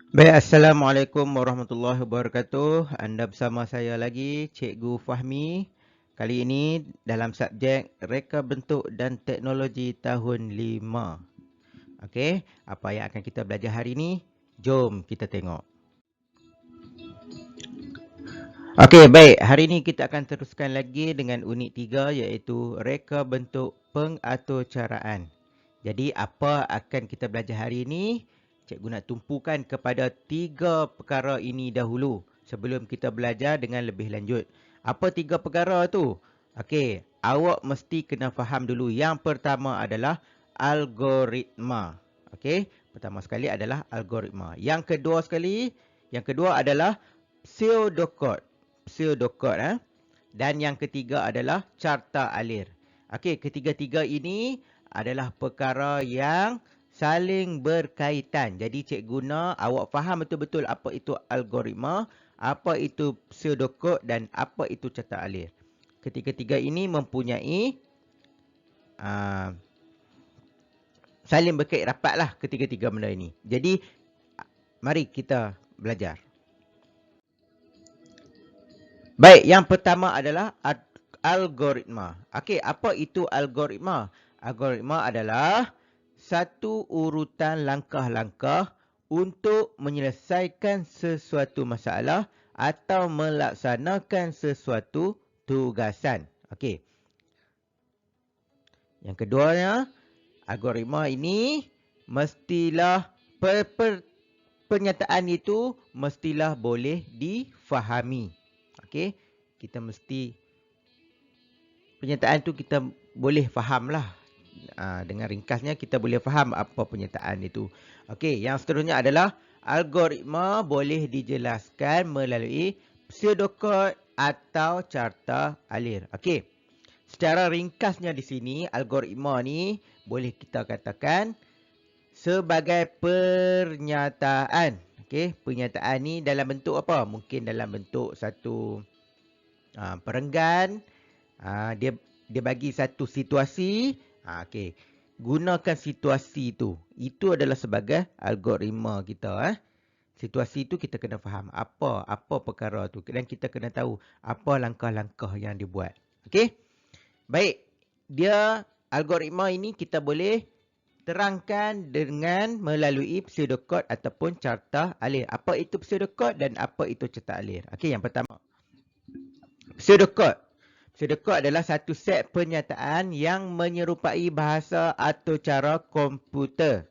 Baik, Assalamualaikum warahmatullahi wabarakatuh. Anda bersama saya lagi, Cikgu Fahmi. Kali ini dalam subjek Reka Bentuk dan Teknologi tahun 5. Okey, apa yang akan kita belajar hari ini? Jom kita tengok. Okey, baik. Hari ini kita akan teruskan lagi dengan unit 3 iaitu Reka Bentuk Pengaturcaraan. Jadi apa akan kita belajar hari ini? Cikgu nak tumpukan kepada 3 perkara ini dahulu sebelum kita belajar dengan lebih lanjut. Apa 3 perkara tu? Okey, awak mesti kena faham dulu. Yang pertama adalah algoritma. Okey, pertama sekali adalah algoritma. Yang kedua adalah pseudocode. Pseudocode. Dan yang ketiga adalah carta alir. Okey, ketiga-tiga ini adalah perkara yang saling berkaitan. Jadi cikgu guna awak faham betul-betul apa itu algoritma, apa itu pseudocode dan apa itu carta alir. Ketiga-tiga ini mempunyai saling berkait rapatlah ketiga-tiga benda ini. Jadi mari kita belajar. Baik, yang pertama adalah algoritma. Okey, apa itu algoritma? Algoritma adalah satu urutan langkah-langkah untuk menyelesaikan sesuatu masalah atau melaksanakan sesuatu tugasan. Okey. Yang keduanya, algoritma ini mestilah pernyataan itu mestilah boleh difahami. Okey, kita mesti pernyataan tu kita boleh faham lah. Dengan ringkasnya kita boleh faham apa pernyataan itu. Okey, yang seterusnya adalah algoritma boleh dijelaskan melalui pseudocode atau carta alir. Okey. Secara ringkasnya di sini algoritma ni boleh kita katakan sebagai pernyataan. Okey, pernyataan ni dalam bentuk apa? Mungkin dalam bentuk satu perenggan. Dia bagi satu situasi. Okey. Gunakan situasi itu. Itu adalah sebagai algoritma kita. Situasi itu kita kena faham apa perkara tu dan kita kena tahu apa langkah-langkah yang dibuat. Okey? Baik. Dia algoritma ini kita boleh terangkan dengan melalui pseudocode ataupun carta alir. Apa itu pseudocode dan apa itu carta alir? Okey, yang pertama. Pseudocode. Pseudocode adalah satu set pernyataan yang menyerupai bahasa atau cara komputer.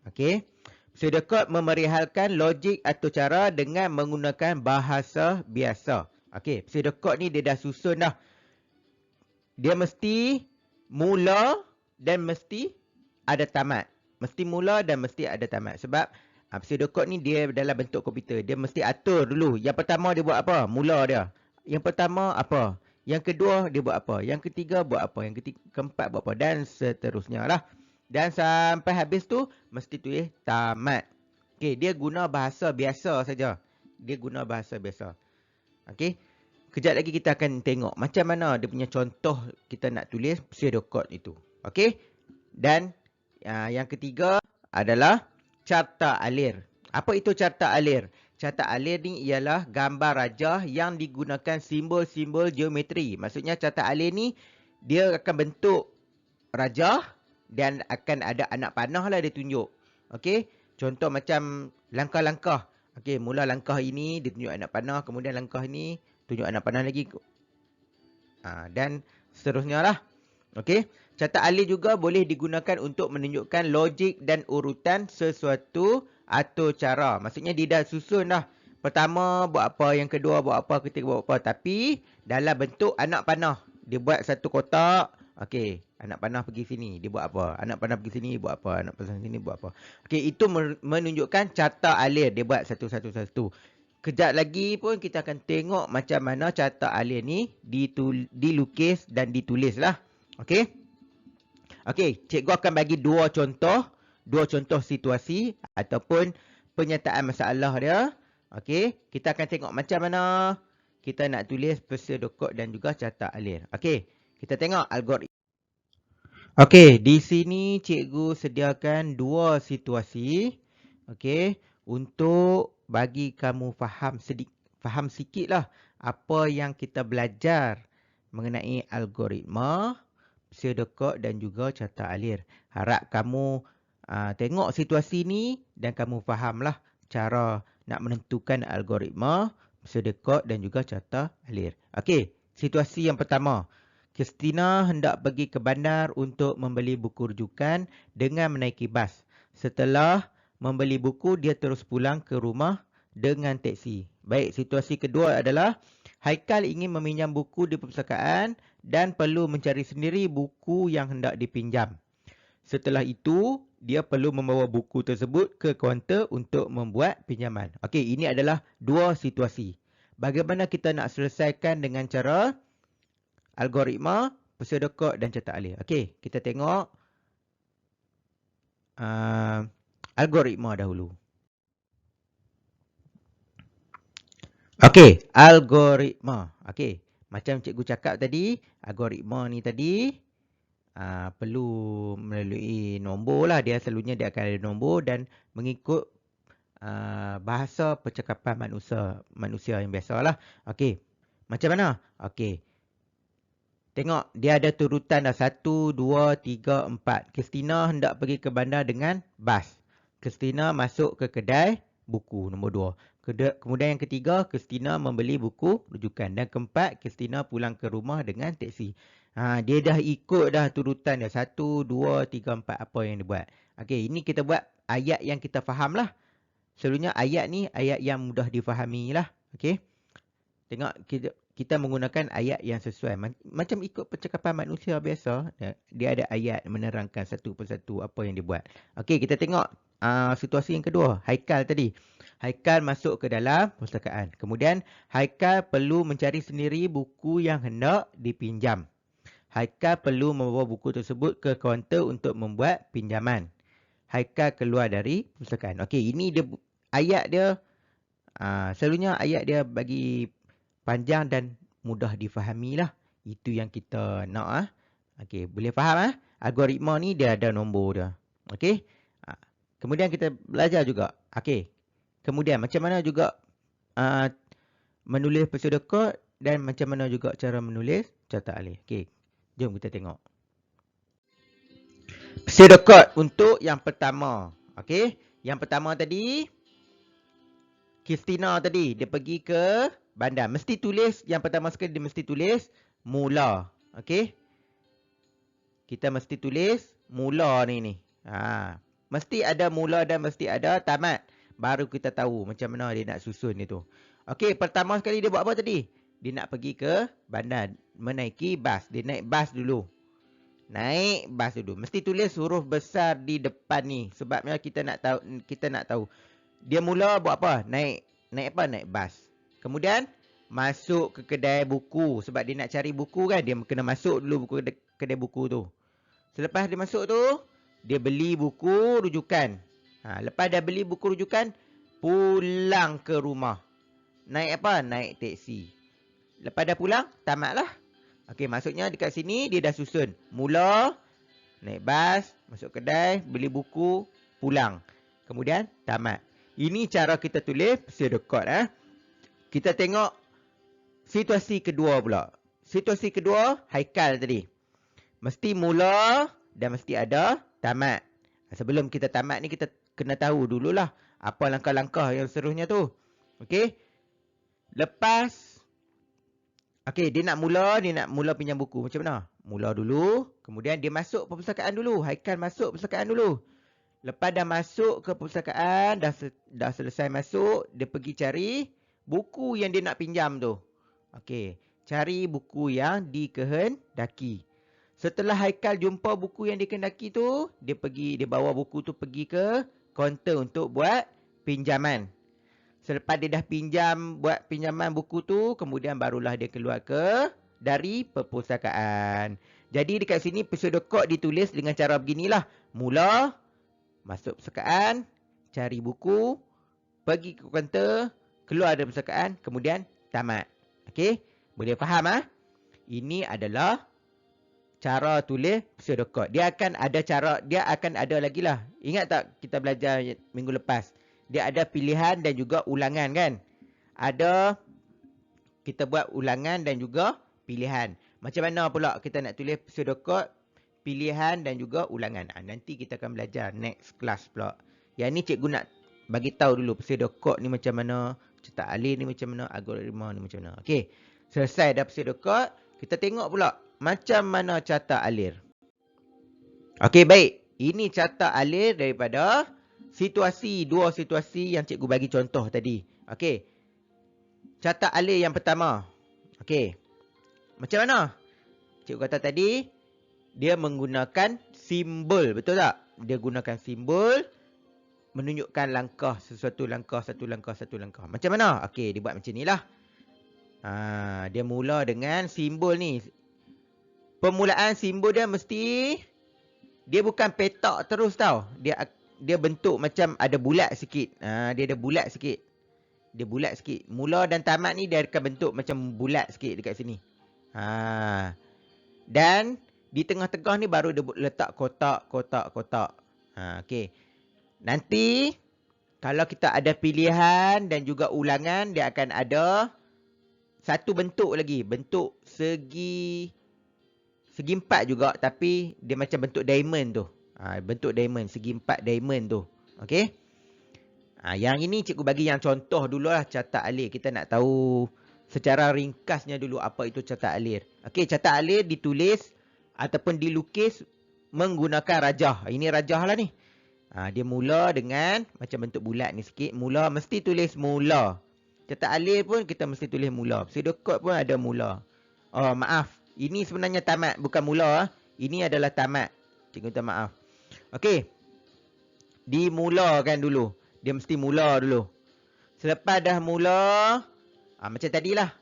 Okey. Pseudocode memerihalkan logik atau cara dengan menggunakan bahasa biasa. Okey, pseudocode ni dia dah susun dah. Dia mesti mula dan mesti ada tamat. Mesti mula dan mesti ada tamat. Sebab pseudocode ni dia dalam bentuk komputer. Dia mesti atur dulu. Yang pertama dia buat apa? Mula dia. Yang pertama apa? Yang kedua dia buat apa? Yang ketiga buat apa? Yang keempat buat apa? Dan seterusnya lah. Dan sampai habis tu mesti tulis tamat. Okey, dia guna bahasa biasa saja. Dia guna bahasa biasa. Okey. Kejap lagi kita akan tengok macam mana dia punya contoh kita nak tulis pseudocode itu. Okey. Dan yang ketiga adalah carta alir. Apa itu carta alir? Carta alir ni ialah gambar rajah yang digunakan simbol-simbol geometri. Maksudnya carta alir ni dia akan bentuk rajah dan akan ada anak panah lah dia tunjuk. Okey. Contoh macam langkah-langkah. Okey, mula langkah ini dia tunjuk anak panah, kemudian langkah ini tunjuk anak panah lagi. Dan seterusnya lah. Okey. Carta alir juga boleh digunakan untuk menunjukkan logik dan urutan sesuatu atau cara. Maksudnya dia dah susun dah. Pertama buat apa, yang kedua buat apa, ketiga buat apa. Tapi dalam bentuk anak panah. Dia buat satu kotak. Okey, anak panah pergi sini, dia buat apa? Anak panah pergi sini, buat apa? Anak panah sini, buat apa? Okey, itu menunjukkan carta alir. Dia buat satu-satu. Kejap lagi pun kita akan tengok macam mana carta alir ni dilukis dan ditulis lah. Okey. Okey, cikgu akan bagi dua contoh situasi ataupun pernyataan masalah dia. Okey, kita akan tengok macam mana kita nak tulis pseudocode dan juga carta alir. Okey, kita tengok algoritma. Okey, di sini cikgu sediakan dua situasi. Okey, untuk bagi kamu faham sikit lah apa yang kita belajar mengenai algoritma, pseudocode dan juga carta alir. Harap kamu tengok situasi ni dan kamu fahamlah cara nak menentukan algoritma, pseudocode dan juga carta alir. Okey, situasi yang pertama. Christina hendak pergi ke bandar untuk membeli buku rujukan dengan menaiki bas. Setelah membeli buku, dia terus pulang ke rumah dengan teksi. Baik, situasi kedua adalah Haikal ingin meminjam buku di perpustakaan dan perlu mencari sendiri buku yang hendak dipinjam. Setelah itu, dia perlu membawa buku tersebut ke kaunter untuk membuat pinjaman. Okey, ini adalah dua situasi. Bagaimana kita nak selesaikan dengan cara algoritma, pseudocode dan carta alir. Okey, kita tengok algoritma dahulu. Okey, algoritma. Okey, macam cikgu cakap tadi, algoritma ni tadi perlu melalui nombor lah. Dia selalunya dia akan ada nombor dan mengikut bahasa percakapan manusia yang biasa lah. Okey, macam mana? Okey, tengok dia ada turutan dah 1, 2, 3, 4. Christina hendak pergi ke bandar dengan bas. Christina masuk ke kedai buku nombor 2. Kemudian yang ketiga, Christina membeli buku rujukan. Dan keempat, Christina pulang ke rumah dengan teksi. Dia dah ikut dah turutan dia. 1, 2, 3, 4 apa yang dia buat. Okey, ini kita buat ayat yang kita faham lah. Selalunya ayat ni ayat yang mudah difahami lah. Okey. Tengok kita menggunakan ayat yang sesuai. Macam ikut percakapan manusia biasa. Dia ada ayat menerangkan satu persatu apa yang dia buat. Okey, kita tengok situasi yang kedua. Haikal tadi. Haikal masuk ke dalam perpustakaan. Kemudian Haikal perlu mencari sendiri buku yang hendak dipinjam. Haikal perlu membawa buku tersebut ke kaunter untuk membuat pinjaman. Haikal keluar dari perpustakaan. Okey, ini dia ayat dia. Selalunya ayat dia bagi panjang dan mudah difahami lah. Itu yang kita nak. Okey, boleh faham algoritma ni dia ada nombor dia. Okey. Kemudian kita belajar juga. Okey. Kemudian macam mana juga menulis pseudocode dan macam mana juga cara menulis carta alir. Okey. Jom kita tengok. Pseudocode untuk yang pertama. Okey. Yang pertama tadi, Christina tadi, dia pergi ke bandar. Mesti tulis, yang pertama sekali dia mesti tulis mula. Okey. Kita mesti tulis mula ni. Mesti ada mula dan mesti ada tamat. Baru kita tahu macam mana dia nak susun itu. Okey, pertama sekali dia buat apa tadi? Dia nak pergi ke bandar. Menaiki bas. Dia naik bas dulu. Naik bas dulu. Mesti tulis huruf besar di depan ni. Sebabnya kita nak tahu. Dia mula buat apa? Naik apa? Naik bas. Kemudian masuk ke kedai buku. Sebab dia nak cari buku kan. Dia kena masuk dulu kedai buku tu. Selepas dia masuk tu, dia beli buku rujukan. Lepas dah beli buku rujukan, pulang ke rumah. Naik apa? Naik teksi. Lepas dah pulang, tamatlah. Okey, maksudnya dekat sini dia dah susun. Mula, naik bas, masuk kedai, beli buku, pulang. Kemudian tamat. Ini cara kita tulis pseudocode. Kita tengok situasi kedua pula. Situasi kedua, Haikal tadi. Mesti mula dan mesti ada tamat. Sebelum kita tamat ni kita kena tahu dululah apa langkah-langkah yang seterusnya tu. Okey. Lepas dia nak mula pinjam buku. Macam mana? Mula dulu, kemudian dia masuk perpustakaan dulu. Haikal masuk perpustakaan dulu. Lepas dah masuk ke perpustakaan, dah selesai masuk, dia pergi cari buku yang dia nak pinjam tu. Okey, cari buku yang dikehendaki. Setelah Haikal jumpa buku yang dikehendaki tu, dia bawa buku tu pergi ke kaunter untuk buat pinjaman. Selepas dia dah buat pinjaman buku tu, kemudian barulah dia keluar dari perpustakaan. Jadi dekat sini pseudocode ditulis dengan cara beginilah. Mula, masuk perpustakaan, cari buku, pergi ke kaunter, keluar dari perpustakaan, kemudian tamat. Okey? Boleh faham Ini adalah cara tulis pseudocode. Dia akan ada lagi lah. Ingat tak kita belajar minggu lepas? dia ada pilihan dan juga ulangan kan. Ada kita buat ulangan dan juga pilihan. Macam mana pula kita nak tulis pseudocode, pilihan dan juga ulangan. Nanti kita akan belajar next class pula. Yang ni cikgu nak bagi tahu dulu pseudocode ni macam mana, cetak alih ni macam mana, algoritma ni macam mana. Okey. Selesai dah pseudocode, kita tengok pula macam mana carta alir. Okey, baik. Ini carta alir daripada dua situasi yang cikgu bagi contoh tadi. Okey. Carta alir yang pertama. Okey. Macam mana? Cikgu kata tadi, dia menggunakan simbol. Betul tak? Dia gunakan simbol menunjukkan langkah, satu langkah. Macam mana? Okey, dia buat macam ni lah. Dia mula dengan simbol ni. Permulaan simbol dia mesti, dia bukan petak terus tau. Dia bentuk macam ada bulat sikit. Dia ada bulat sikit. Dia bulat sikit. Mula dan tamat ni dia akan bentuk macam bulat sikit dekat sini. Dan di tengah-tengah ni baru dia letak kotak. Okey. Nanti kalau kita ada pilihan dan juga ulangan, dia akan ada satu bentuk lagi. Bentuk segi empat juga, tapi dia macam bentuk diamond tu. Bentuk diamond, segi empat diamond tu. Okey. Yang ini cikgu bagi yang contoh dululah carta alir. Kita nak tahu secara ringkasnya dulu apa itu carta alir. Okey, carta alir ditulis ataupun dilukis menggunakan rajah. Ini rajah lah ni. Dia mula dengan macam bentuk bulat ni sikit. Mula mesti tulis mula. Carta alir pun kita mesti tulis mula. Pseudocode pun ada mula. Oh, maaf. Ini sebenarnya tamat, bukan mula. Ini adalah tamat. Cikgu minta maaf. Okey. Dimulakan dulu. Dia mesti mula dulu. Selepas dah mula, macam tadilah.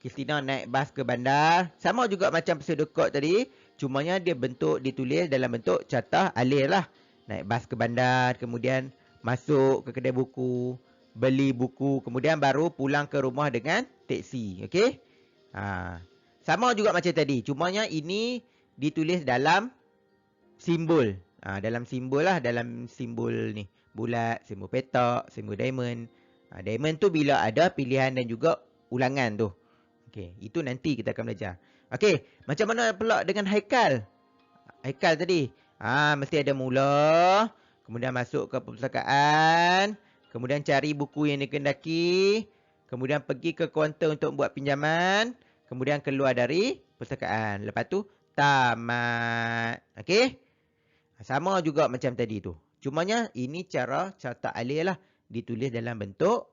Kristina naik bas ke bandar. Sama juga macam pseudocode tadi. Cumanya dia ditulis dalam bentuk carta alir lah. Naik bas ke bandar, kemudian masuk ke kedai buku, beli buku, kemudian baru pulang ke rumah dengan teksi. Okey? Sama juga macam tadi. Cumanya ini ditulis dalam simbol. Dalam simbol lah. Dalam simbol ni. Bulat, simbol petak, simbol diamond. Diamond tu bila ada pilihan dan juga ulangan tu. Okey, itu nanti kita akan belajar. Okey, macam mana pula dengan haikal? Haikal tadi. Mesti ada mula, kemudian masuk ke perpustakaan, kemudian cari buku yang dikehendaki, kemudian pergi ke kaunter untuk buat pinjaman, kemudian keluar dari perpustakaan. Lepas tu tamat. Okey? Sama juga macam tadi tu. Cumanya ini cara carta alir lah, ditulis dalam bentuk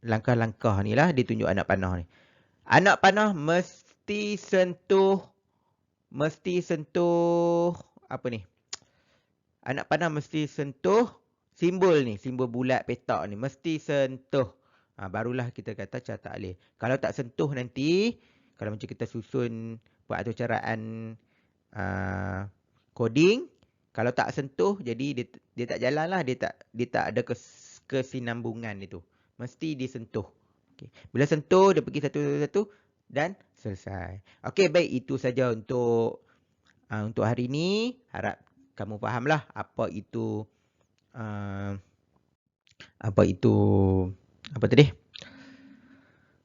langkah-langkah ni lah, ditunjuk anak panah ni. Anak panah mesti sentuh apa ni? Anak panah mesti sentuh simbol ni, simbol bulat petak ni. Mesti sentuh. Barulah kita kata carta alir. Kalau tak sentuh nanti, kalau macam kita susun buat atur caraan coding, kalau tak sentuh, jadi dia tak jalan lah. Dia tak ada kesinambungan itu. Mesti disentuh. Okay. Bila sentuh, dia pergi satu-satu dan selesai. Okey, baik, itu saja untuk hari ini. Harap kamu fahamlah apa itu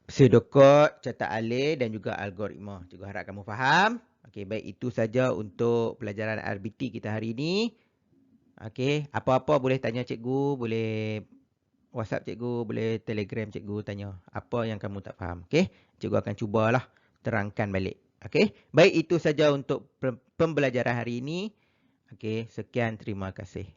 pseudocode, carta alir dan juga algoritma. Cikgu harap kamu faham. Okey, baik, itu saja untuk pelajaran RBT kita hari ini. Okey, apa-apa boleh tanya cikgu, boleh WhatsApp cikgu, boleh Telegram cikgu tanya apa yang kamu tak faham. Okey, cikgu akan cubalah terangkan balik. Okey, baik, itu saja untuk pembelajaran hari ini. Okey, sekian, terima kasih.